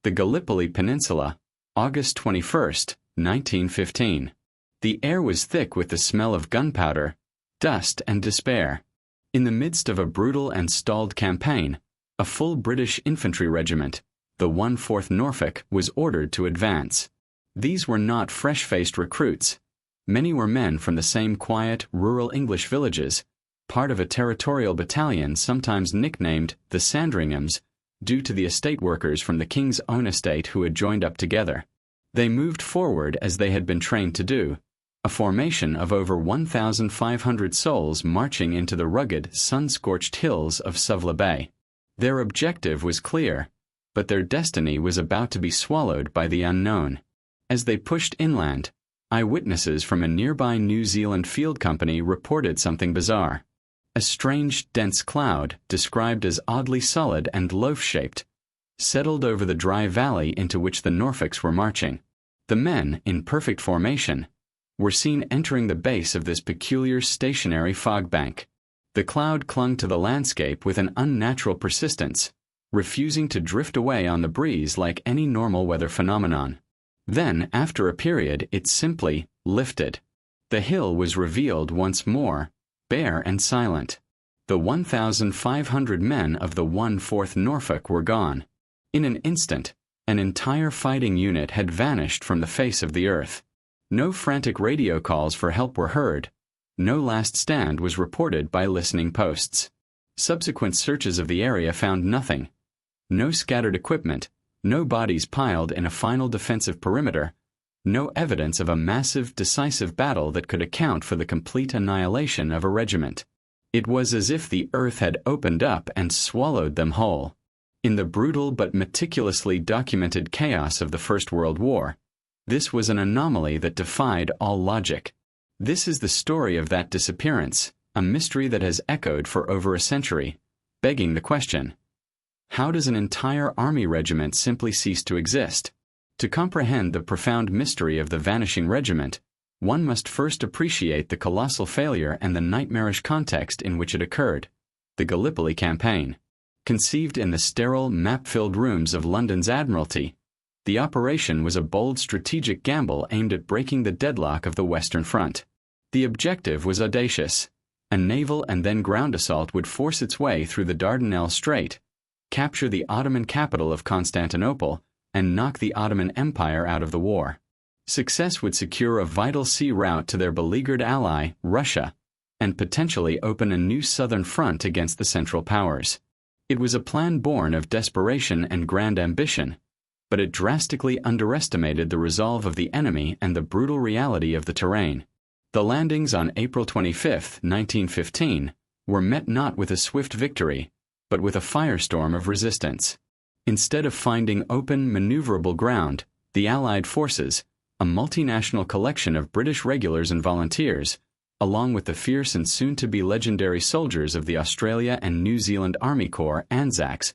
The Gallipoli Peninsula, August 21, 1915. The air was thick with the smell of gunpowder, dust, and despair. In the midst of a brutal and stalled campaign, a full British infantry regiment, the 1/4th Norfolk, was ordered to advance. These were not fresh-faced recruits. Many were men from the same quiet, rural English villages, part of a territorial battalion sometimes nicknamed the Sandringhams, due to the estate workers from the king's own estate who had joined up together. They moved forward as they had been trained to do, a formation of over 1,500 souls marching into the rugged, sun-scorched hills of Suvla Bay. Their objective was clear, but their destiny was about to be swallowed by the unknown. As they pushed inland, eyewitnesses from a nearby New Zealand field company reported something bizarre. A strange, dense cloud, described as oddly solid and loaf-shaped, settled over the dry valley into which the Norfolks were marching. The men, in perfect formation, were seen entering the base of this peculiar stationary fog bank. The cloud clung to the landscape with an unnatural persistence, refusing to drift away on the breeze like any normal weather phenomenon. Then, after a period, it simply lifted. The hill was revealed once more, bare and silent. The 1,500 men of the 1/4th Norfolk were gone. In an instant, an entire fighting unit had vanished from the face of the earth. No frantic radio calls for help were heard. No last stand was reported by listening posts. Subsequent searches of the area found nothing. No scattered equipment, no bodies piled in a final defensive perimeter, no evidence of a massive, decisive battle that could account for the complete annihilation of a regiment. It was as if the earth had opened up and swallowed them whole. In the brutal but meticulously documented chaos of the First World War, this was an anomaly that defied all logic. This is the story of that disappearance, a mystery that has echoed for over a century, begging the question: how does an entire army regiment simply cease to exist? To comprehend the profound mystery of the vanishing regiment, one must first appreciate the colossal failure and the nightmarish context in which it occurred. The Gallipoli campaign. Conceived in the sterile, map-filled rooms of London's Admiralty, the operation was a bold strategic gamble aimed at breaking the deadlock of the Western Front. The objective was audacious. A naval and then ground assault would force its way through the Dardanelles Strait, capture the Ottoman capital of Constantinople, and knock the Ottoman Empire out of the war. Success would secure a vital sea route to their beleaguered ally, Russia, and potentially open a new southern front against the Central Powers. It was a plan born of desperation and grand ambition, but it drastically underestimated the resolve of the enemy and the brutal reality of the terrain. The landings on April 25, 1915, were met not with a swift victory, but with a firestorm of resistance. Instead of finding open, maneuverable ground, the Allied forces, a multinational collection of British regulars and volunteers, along with the fierce and soon-to-be legendary soldiers of the Australia and New Zealand Army Corps, ANZACs,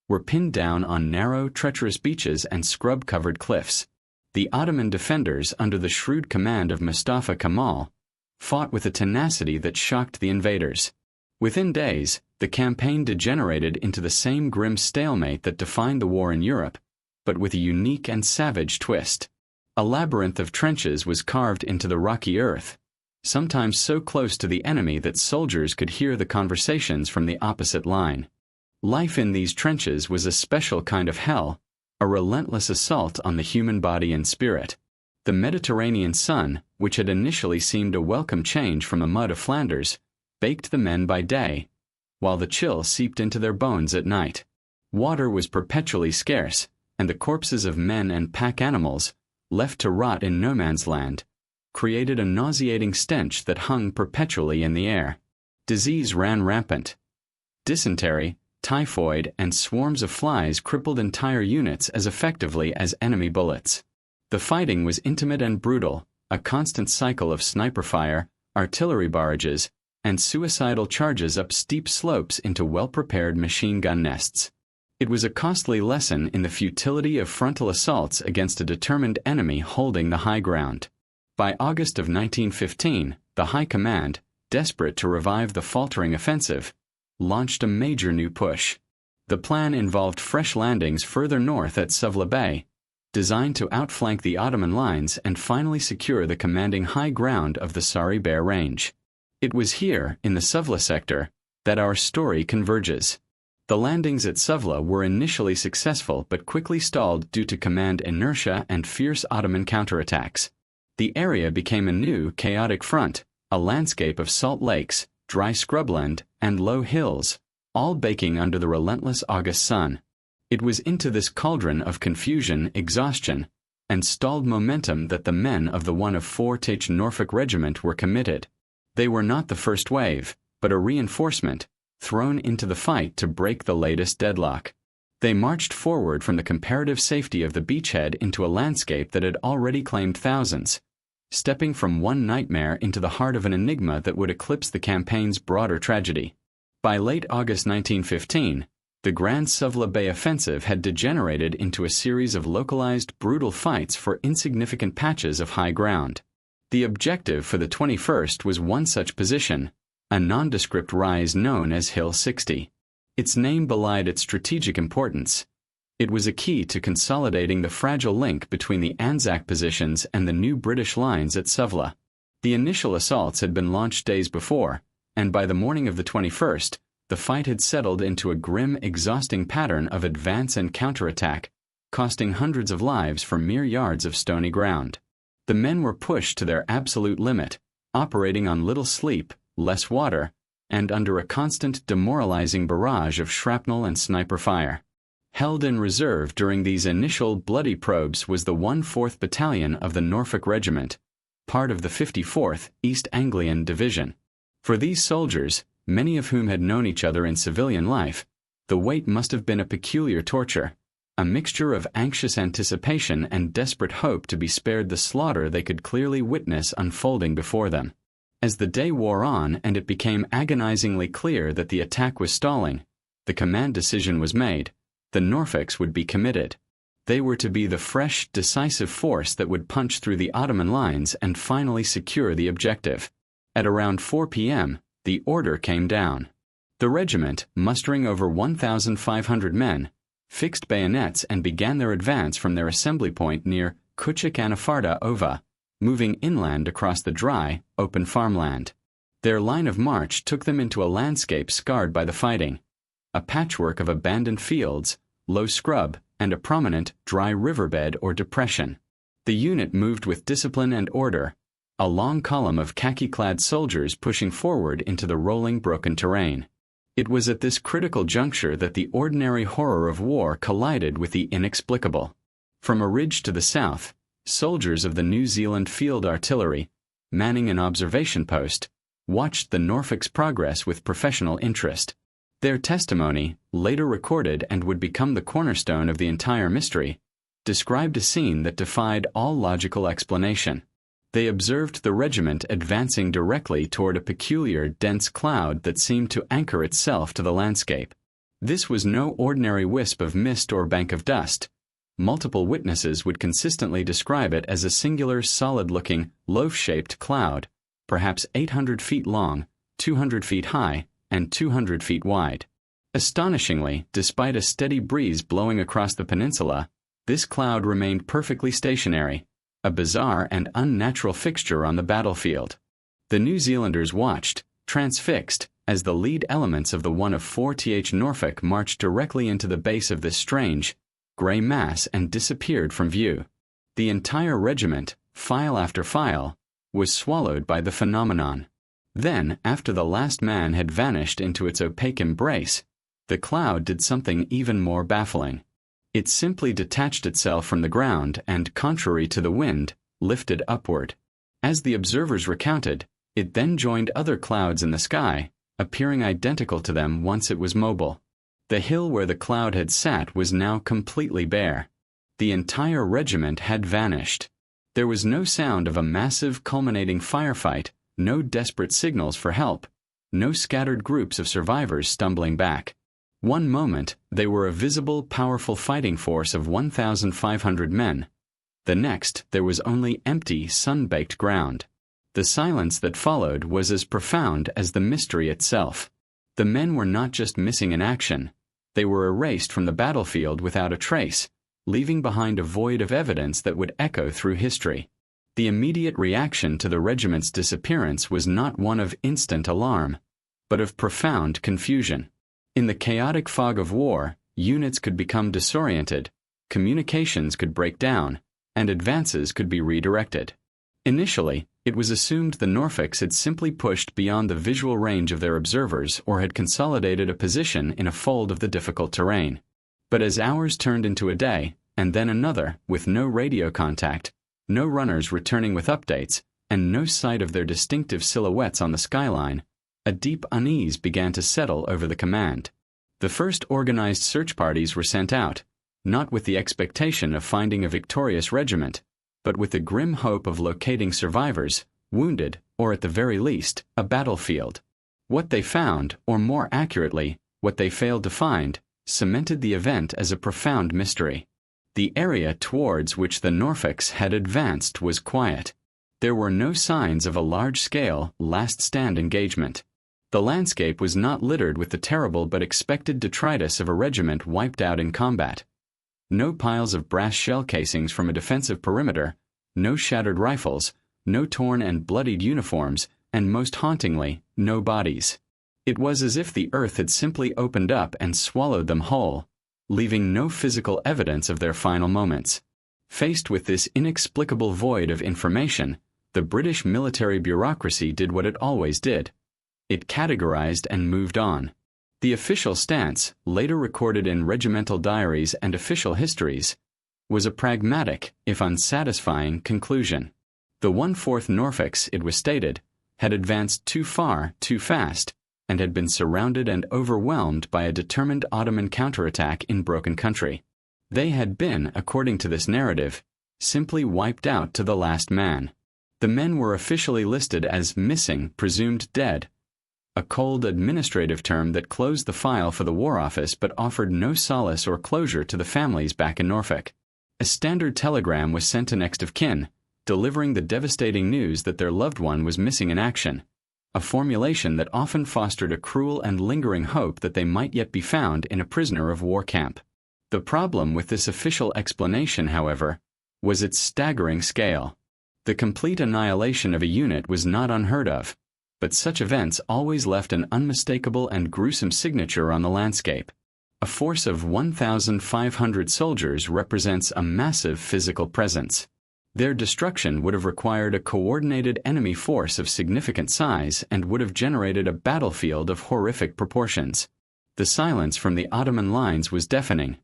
were pinned down on narrow, treacherous beaches and scrub-covered cliffs. The Ottoman defenders, under the shrewd command of Mustafa Kemal, fought with a tenacity that shocked the invaders. Within days, the campaign degenerated into the same grim stalemate that defined the war in Europe, but with a unique and savage twist. A labyrinth of trenches was carved into the rocky earth, sometimes so close to the enemy that soldiers could hear the conversations from the opposite line. Life in these trenches was a special kind of hell, a relentless assault on the human body and spirit. The Mediterranean sun, which had initially seemed a welcome change from the mud of Flanders, baked the men by day, while the chill seeped into their bones at night. Water was perpetually scarce, and the corpses of men and pack animals, left to rot in no man's land, created a nauseating stench that hung perpetually in the air. Disease ran rampant. Dysentery, typhoid, and swarms of flies crippled entire units as effectively as enemy bullets. The fighting was intimate and brutal, a constant cycle of sniper fire, artillery barrages, and suicidal charges up steep slopes into well-prepared machine gun nests. It was a costly lesson in the futility of frontal assaults against a determined enemy holding the high ground. By August of 1915, the High Command, desperate to revive the faltering offensive, launched a major new push. The plan involved fresh landings further north at Suvla Bay, designed to outflank the Ottoman lines and finally secure the commanding high ground of the Sari Bear Range. It was here, in the Suvla sector, that our story converges. The landings at Suvla were initially successful but quickly stalled due to command inertia and fierce Ottoman counterattacks. The area became a new, chaotic front, a landscape of salt lakes, dry scrubland, and low hills, all baking under the relentless August sun. It was into this cauldron of confusion, exhaustion, and stalled momentum that the men of the 1 of 4th Norfolk Regiment were committed. They were not the first wave, but a reinforcement, thrown into the fight to break the latest deadlock. They marched forward from the comparative safety of the beachhead into a landscape that had already claimed thousands, stepping from one nightmare into the heart of an enigma that would eclipse the campaign's broader tragedy. By late August 1915, the Grand Suvla Bay offensive had degenerated into a series of localized, brutal fights for insignificant patches of high ground. The objective for the 21st was one such position, a nondescript rise known as Hill 60. Its name belied its strategic importance. It was a key to consolidating the fragile link between the Anzac positions and the new British lines at Suvla. The initial assaults had been launched days before, and by the morning of the 21st, the fight had settled into a grim, exhausting pattern of advance and counterattack, costing hundreds of lives for mere yards of stony ground. The men were pushed to their absolute limit, operating on little sleep, less water, and under a constant demoralizing barrage of shrapnel and sniper fire. Held in reserve during these initial bloody probes was the 1/4th Battalion of the Norfolk Regiment, part of the 54th East Anglian Division. For these soldiers, many of whom had known each other in civilian life, the wait must have been a peculiar torture, a mixture of anxious anticipation and desperate hope to be spared the slaughter they could clearly witness unfolding before them. As the day wore on and it became agonizingly clear that the attack was stalling, the command decision was made: the Norfolks would be committed. They were to be the fresh, decisive force that would punch through the Ottoman lines and finally secure the objective. At around 4 p.m., the order came down. The regiment, mustering over 1,500 men, fixed bayonets and began their advance from their assembly point near Kuchik Anafarta Ova, moving inland across the dry, open farmland. Their line of march took them into a landscape scarred by the fighting, a patchwork of abandoned fields, low scrub, and a prominent, dry riverbed or depression. The unit moved with discipline and order, a long column of khaki-clad soldiers pushing forward into the rolling, broken terrain. It was at this critical juncture that the ordinary horror of war collided with the inexplicable. From a ridge to the south, soldiers of the New Zealand Field Artillery, manning an observation post, watched the Norfolk's progress with professional interest. Their testimony, later recorded and would become the cornerstone of the entire mystery, described a scene that defied all logical explanation. They observed the regiment advancing directly toward a peculiar, dense cloud that seemed to anchor itself to the landscape. This was no ordinary wisp of mist or bank of dust. Multiple witnesses would consistently describe it as a singular, solid-looking, loaf-shaped cloud, perhaps 800 feet long, 200 feet high, and 200 feet wide. Astonishingly, despite a steady breeze blowing across the peninsula, this cloud remained perfectly stationary, a bizarre and unnatural fixture on the battlefield. The New Zealanders watched, transfixed, as the lead elements of the 1 of 4th Norfolk marched directly into the base of this strange, gray mass and disappeared from view. The entire regiment, file after file, was swallowed by the phenomenon. Then, after the last man had vanished into its opaque embrace, the cloud did something even more baffling. It simply detached itself from the ground and, contrary to the wind, lifted upward. As the observers recounted, it then joined other clouds in the sky, appearing identical to them once it was mobile. The hill where the cloud had sat was now completely bare. The entire regiment had vanished. There was no sound of a massive, culminating firefight, no desperate signals for help, no scattered groups of survivors stumbling back. One moment, they were a visible, powerful fighting force of 1,500 men. The next, there was only empty, sun-baked ground. The silence that followed was as profound as the mystery itself. The men were not just missing in action. They were erased from the battlefield without a trace, leaving behind a void of evidence that would echo through history. The immediate reaction to the regiment's disappearance was not one of instant alarm, but of profound confusion. In the chaotic fog of war, units could become disoriented, communications could break down, and advances could be redirected. Initially, it was assumed the Norfolks had simply pushed beyond the visual range of their observers or had consolidated a position in a fold of the difficult terrain. But as hours turned into a day, and then another, with no radio contact, no runners returning with updates, and no sight of their distinctive silhouettes on the skyline, a deep unease began to settle over the command. The first organized search parties were sent out, not with the expectation of finding a victorious regiment, but with the grim hope of locating survivors, wounded, or at the very least, a battlefield. What they found, or more accurately, what they failed to find, cemented the event as a profound mystery. The area towards which the Norfolks had advanced was quiet. There were no signs of a large-scale, last-stand engagement. The landscape was not littered with the terrible but expected detritus of a regiment wiped out in combat. No piles of brass shell casings from a defensive perimeter, no shattered rifles, no torn and bloodied uniforms, and most hauntingly, no bodies. It was as if the earth had simply opened up and swallowed them whole, leaving no physical evidence of their final moments. Faced with this inexplicable void of information, the British military bureaucracy did what it always did. It categorized and moved on. The official stance, later recorded in regimental diaries and official histories, was a pragmatic, if unsatisfying, conclusion. The 1/4 Norfolks, it was stated, had advanced too far, too fast, and had been surrounded and overwhelmed by a determined Ottoman counterattack in broken country. They had been, according to this narrative, simply wiped out to the last man. The men were officially listed as missing, presumed dead, a cold administrative term that closed the file for the War Office but offered no solace or closure to the families back in Norfolk. A standard telegram was sent to next of kin, delivering the devastating news that their loved one was missing in action, a formulation that often fostered a cruel and lingering hope that they might yet be found in a prisoner of war camp. The problem with this official explanation, however, was its staggering scale. The complete annihilation of a unit was not unheard of, but such events always left an unmistakable and gruesome signature on the landscape. A force of 1,500 soldiers represents a massive physical presence. Their destruction would have required a coordinated enemy force of significant size and would have generated a battlefield of horrific proportions. The silence from the Ottoman lines was deafening.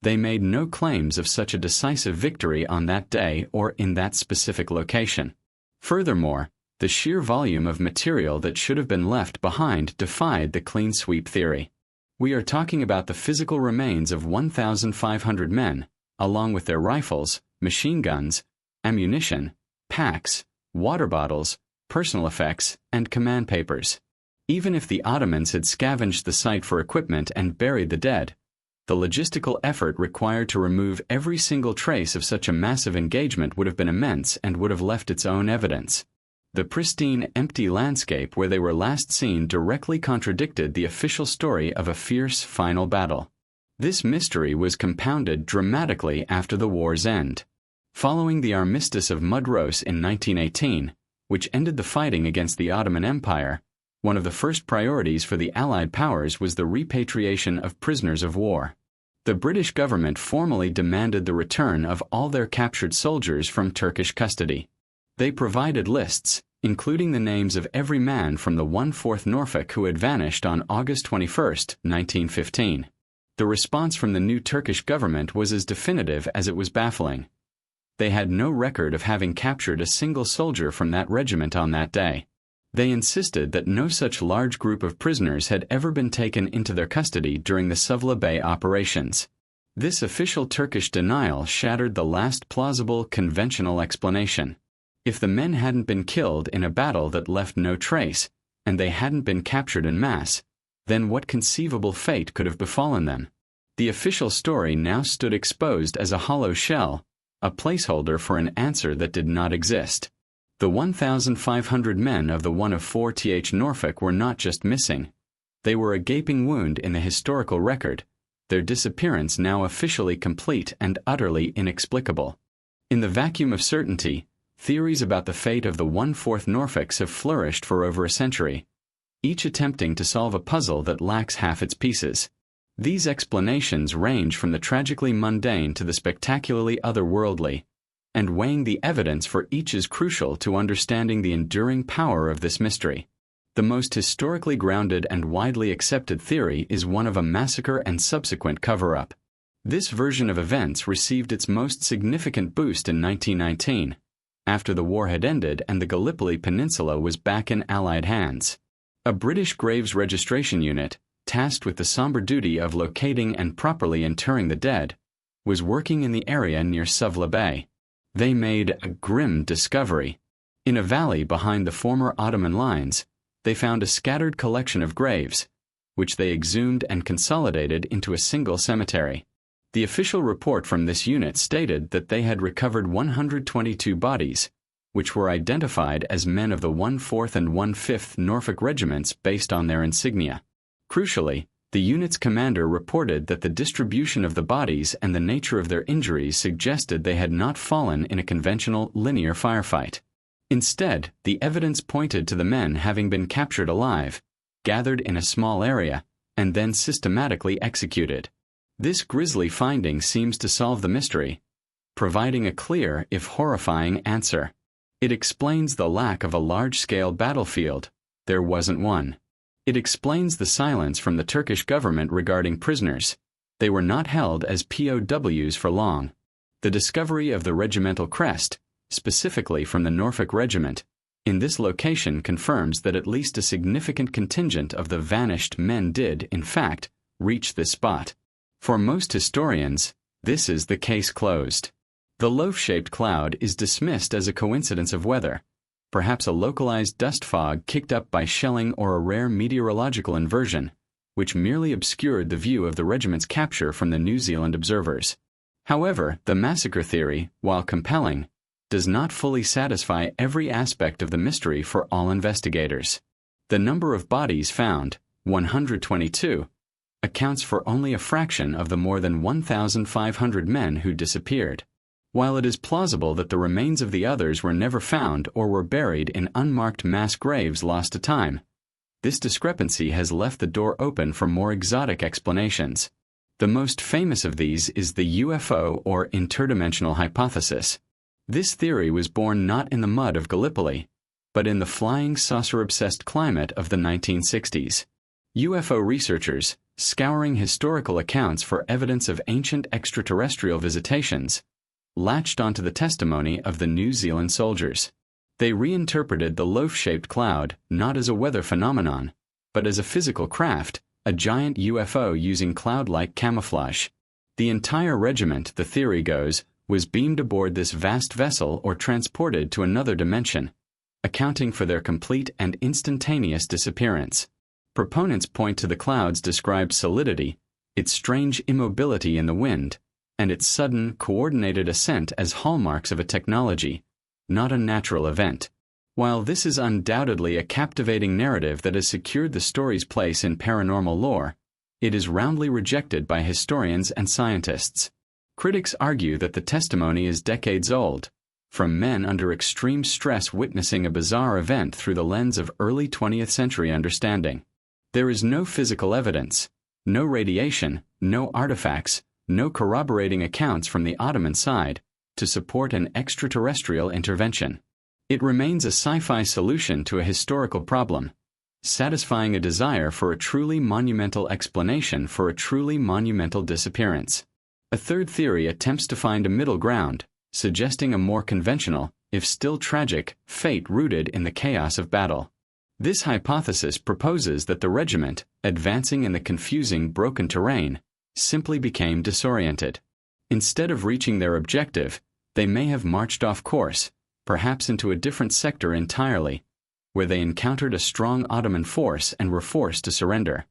They made no claims of such a decisive victory on that day or in that specific location. Furthermore, the sheer volume of material that should have been left behind defied the clean sweep theory. We are talking about the physical remains of 1,500 men, along with their rifles, machine guns, ammunition, packs, water bottles, personal effects, and command papers. Even if the Ottomans had scavenged the site for equipment and buried the dead, the logistical effort required to remove every single trace of such a massive engagement would have been immense and would have left its own evidence. The pristine, empty landscape where they were last seen directly contradicted the official story of a fierce final battle. This mystery was compounded dramatically after the war's end. Following the Armistice of Mudros in 1918, which ended the fighting against the Ottoman Empire, one of the first priorities for the Allied powers was the repatriation of prisoners of war. The British government formally demanded the return of all their captured soldiers from Turkish custody. They provided lists, including the names of every man from the 1/4 Norfolk who had vanished on August 21, 1915. The response from the new Turkish government was as definitive as it was baffling. They had no record of having captured a single soldier from that regiment on that day. They insisted that no such large group of prisoners had ever been taken into their custody during the Suvla Bay operations. This official Turkish denial shattered the last plausible, conventional explanation. If the men hadn't been killed in a battle that left no trace, and they hadn't been captured en masse, then what conceivable fate could have befallen them? The official story now stood exposed as a hollow shell, a placeholder for an answer that did not exist. The 1,500 men of the 1/4th Norfolk were not just missing. They were a gaping wound in the historical record, their disappearance now officially complete and utterly inexplicable. In the vacuum of certainty, theories about the fate of the 1/4 Norfolks have flourished for over a century, each attempting to solve a puzzle that lacks half its pieces. These explanations range from the tragically mundane to the spectacularly otherworldly, and weighing the evidence for each is crucial to understanding the enduring power of this mystery. The most historically grounded and widely accepted theory is one of a massacre and subsequent cover-up. This version of events received its most significant boost in 1919, after the war had ended and the Gallipoli Peninsula was back in Allied hands. A British graves registration unit, tasked with the somber duty of locating and properly interring the dead, was working in the area near Suvla Bay. They made a grim discovery. In a valley behind the former Ottoman lines, they found a scattered collection of graves, which they exhumed and consolidated into a single cemetery. The official report from this unit stated that they had recovered 122 bodies, which were identified as men of the 1/4 and 1/5 Norfolk regiments based on their insignia. Crucially, the unit's commander reported that the distribution of the bodies and the nature of their injuries suggested they had not fallen in a conventional linear firefight. Instead, the evidence pointed to the men having been captured alive, gathered in a small area, and then systematically executed. This grisly finding seems to solve the mystery, providing a clear, if horrifying, answer. It explains the lack of a large-scale battlefield. There wasn't one. It explains the silence from the Turkish government regarding prisoners. They were not held as POWs for long. The discovery of the regimental crest, specifically from the Norfolk Regiment, in this location confirms that at least a significant contingent of the vanished men did, in fact, reach this spot. For most historians, this is the case closed. The loaf-shaped cloud is dismissed as a coincidence of weather, perhaps a localized dust fog kicked up by shelling or a rare meteorological inversion, which merely obscured the view of the regiment's capture from the New Zealand observers. However, the massacre theory, while compelling, does not fully satisfy every aspect of the mystery for all investigators. The number of bodies found, 122, accounts for only a fraction of the more than 1,500 men who disappeared. While it is plausible that the remains of the others were never found or were buried in unmarked mass graves lost to time, this discrepancy has left the door open for more exotic explanations. The most famous of these is the UFO or interdimensional hypothesis. This theory was born not in the mud of Gallipoli, but in the flying saucer-obsessed climate of the 1960s. UFO researchers, scouring historical accounts for evidence of ancient extraterrestrial visitations, latched onto the testimony of the New Zealand soldiers. They reinterpreted the loaf-shaped cloud not as a weather phenomenon, but as a physical craft, a giant UFO using cloud-like camouflage. The entire regiment, the theory goes, was beamed aboard this vast vessel or transported to another dimension, accounting for their complete and instantaneous disappearance. Proponents point to the cloud's described solidity, its strange immobility in the wind, and its sudden, coordinated ascent as hallmarks of a technology, not a natural event. While this is undoubtedly a captivating narrative that has secured the story's place in paranormal lore, it is roundly rejected by historians and scientists. Critics argue that the testimony is decades old, from men under extreme stress witnessing a bizarre event through the lens of early 20th century understanding. There is no physical evidence, no radiation, no artifacts, no corroborating accounts from the Ottoman side to support an extraterrestrial intervention. It remains a sci-fi solution to a historical problem, satisfying a desire for a truly monumental explanation for a truly monumental disappearance. A third theory attempts to find a middle ground, suggesting a more conventional, if still tragic, fate rooted in the chaos of battle. This hypothesis proposes that the regiment, advancing in the confusing, broken terrain, simply became disoriented. Instead of reaching their objective, they may have marched off course, perhaps into a different sector entirely, where they encountered a strong Ottoman force and were forced to surrender.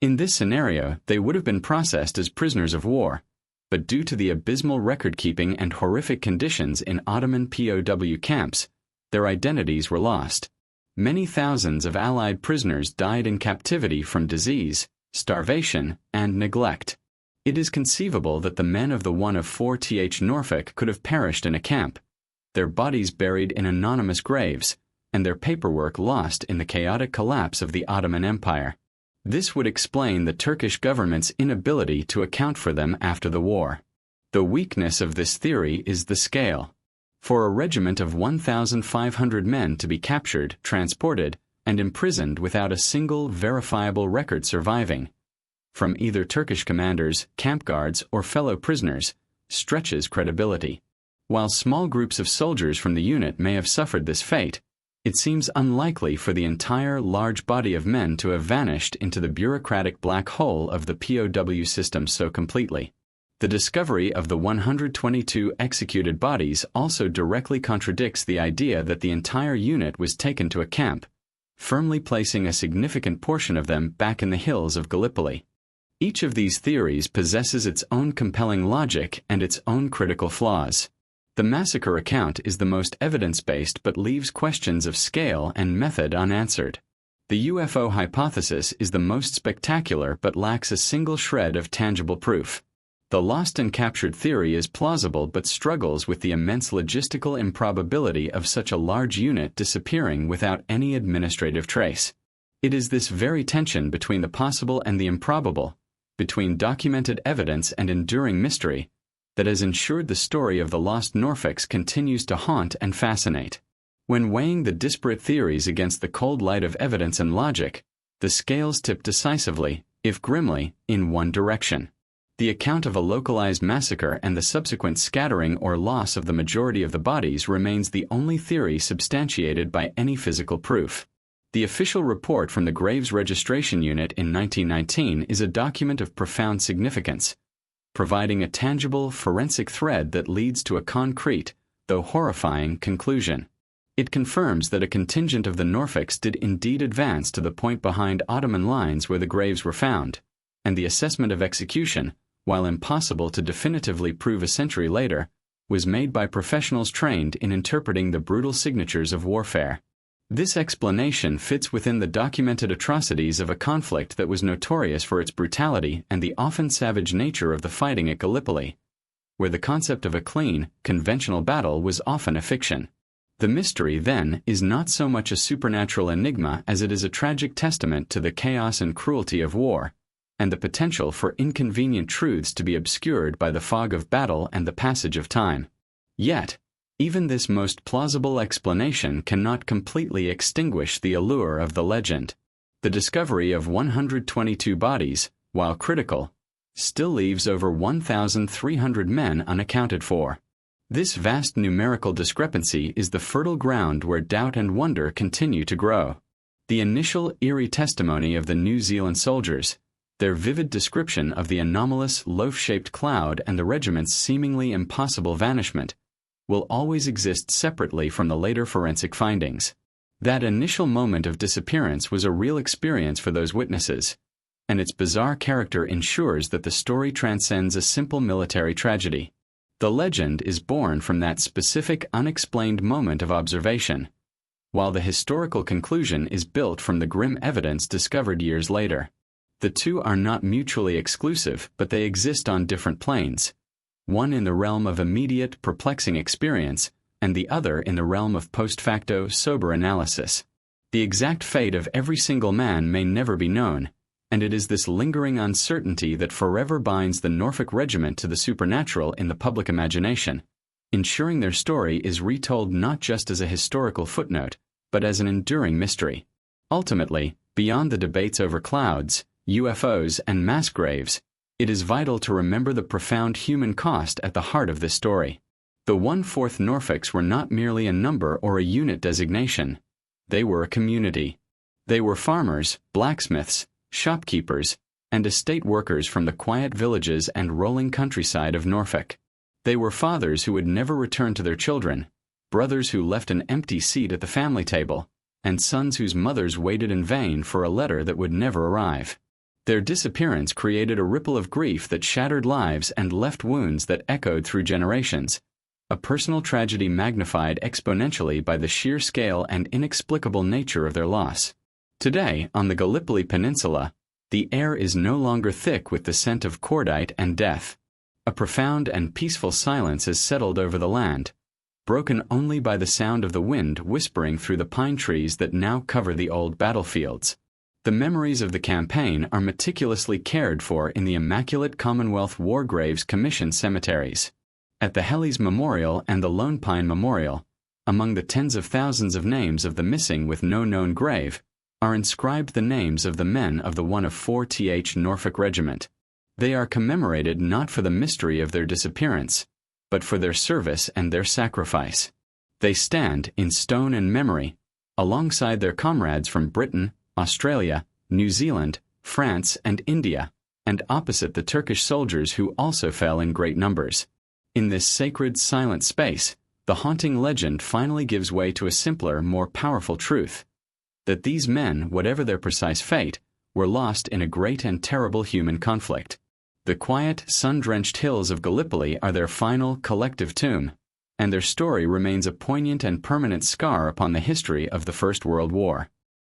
In this scenario, they would have been processed as prisoners of war, but due to the abysmal record-keeping and horrific conditions in Ottoman POW camps, their identities were lost. Many thousands of Allied prisoners died in captivity from disease, starvation, and neglect. It is conceivable that the men of the 1 of 4th Norfolk could have perished in a camp, their bodies buried in anonymous graves, and their paperwork lost in the chaotic collapse of the Ottoman Empire. This would explain the Turkish government's inability to account for them after the war. The weakness of this theory is the scale. For a regiment of 1,500 men to be captured, transported, and imprisoned without a single verifiable record surviving, from either Turkish commanders, camp guards, or fellow prisoners, stretches credibility. While small groups of soldiers from the unit may have suffered this fate, it seems unlikely for the entire large body of men to have vanished into the bureaucratic black hole of the POW system so completely. The discovery of the 122 executed bodies also directly contradicts the idea that the entire unit was taken to a camp, firmly placing a significant portion of them back in the hills of Gallipoli. Each of these theories possesses its own compelling logic and its own critical flaws. The massacre account is the most evidence-based but leaves questions of scale and method unanswered. The UFO hypothesis is the most spectacular but lacks a single shred of tangible proof. The lost and captured theory is plausible but struggles with the immense logistical improbability of such a large unit disappearing without any administrative trace. It is this very tension between the possible and the improbable, between documented evidence and enduring mystery, that has ensured the story of the lost Norfolks continues to haunt and fascinate. When weighing the disparate theories against the cold light of evidence and logic, the scales tip decisively, if grimly, in one direction. The account of a localized massacre and the subsequent scattering or loss of the majority of the bodies remains the only theory substantiated by any physical proof. The official report from the Graves Registration Unit in 1919 is a document of profound significance, providing a tangible forensic thread that leads to a concrete, though horrifying, conclusion. It confirms that a contingent of the Norfolks did indeed advance to the point behind Ottoman lines where the graves were found, and the assessment of execution, while impossible to definitively prove a century later, was made by professionals trained in interpreting the brutal signatures of warfare. This explanation fits within the documented atrocities of a conflict that was notorious for its brutality and the often savage nature of the fighting at Gallipoli, where the concept of a clean, conventional battle was often a fiction. The mystery, then, is not so much a supernatural enigma as it is a tragic testament to the chaos and cruelty of war, and the potential for inconvenient truths to be obscured by the fog of battle and the passage of time. Yet, even this most plausible explanation cannot completely extinguish the allure of the legend. The discovery of 122 bodies, while critical, still leaves over 1,300 men unaccounted for. This vast numerical discrepancy is the fertile ground where doubt and wonder continue to grow. The initial eerie testimony of the New Zealand soldiers, their vivid description of the anomalous loaf-shaped cloud and the regiment's seemingly impossible vanishment, will always exist separately from the later forensic findings. That initial moment of disappearance was a real experience for those witnesses, and its bizarre character ensures that the story transcends a simple military tragedy. The legend is born from that specific unexplained moment of observation, while the historical conclusion is built from the grim evidence discovered years later. The two are not mutually exclusive, but they exist on different planes, one in the realm of immediate, perplexing experience, and the other in the realm of post facto, sober analysis. The exact fate of every single man may never be known, and it is this lingering uncertainty that forever binds the Norfolk Regiment to the supernatural in the public imagination, ensuring their story is retold not just as a historical footnote, but as an enduring mystery. Ultimately, beyond the debates over clouds, UFOs, and mass graves, it is vital to remember the profound human cost at the heart of this story. The 1/4 Norfolks were not merely a number or a unit designation. They were a community. They were farmers, blacksmiths, shopkeepers, and estate workers from the quiet villages and rolling countryside of Norfolk. They were fathers who would never return to their children, brothers who left an empty seat at the family table, and sons whose mothers waited in vain for a letter that would never arrive. Their disappearance created a ripple of grief that shattered lives and left wounds that echoed through generations, a personal tragedy magnified exponentially by the sheer scale and inexplicable nature of their loss. Today, on the Gallipoli Peninsula, The air is no longer thick with the scent of cordite and death. A profound and peaceful silence has settled over the land, broken only by the sound of the wind whispering through the pine trees that now cover the old battlefields. The memories of the campaign are meticulously cared for in the Immaculate Commonwealth War Graves Commission cemeteries. At the Hellies Memorial and the Lone Pine Memorial, among the tens of thousands of names of the missing with no known grave, are inscribed the names of the men of the 1 of 4th Norfolk Regiment. They are commemorated not for the mystery of their disappearance, but for their service and their sacrifice. They stand, in stone and memory, alongside their comrades from Britain, Australia, New Zealand, France, and India, and opposite the Turkish soldiers who also fell in great numbers. In this sacred, silent space, the haunting legend finally gives way to a simpler, more powerful truth: that these men, whatever their precise fate, were lost in a great and terrible human conflict. The quiet, sun-drenched hills of Gallipoli are their final, collective tomb, and their story remains a poignant and permanent scar upon the history of the First World War.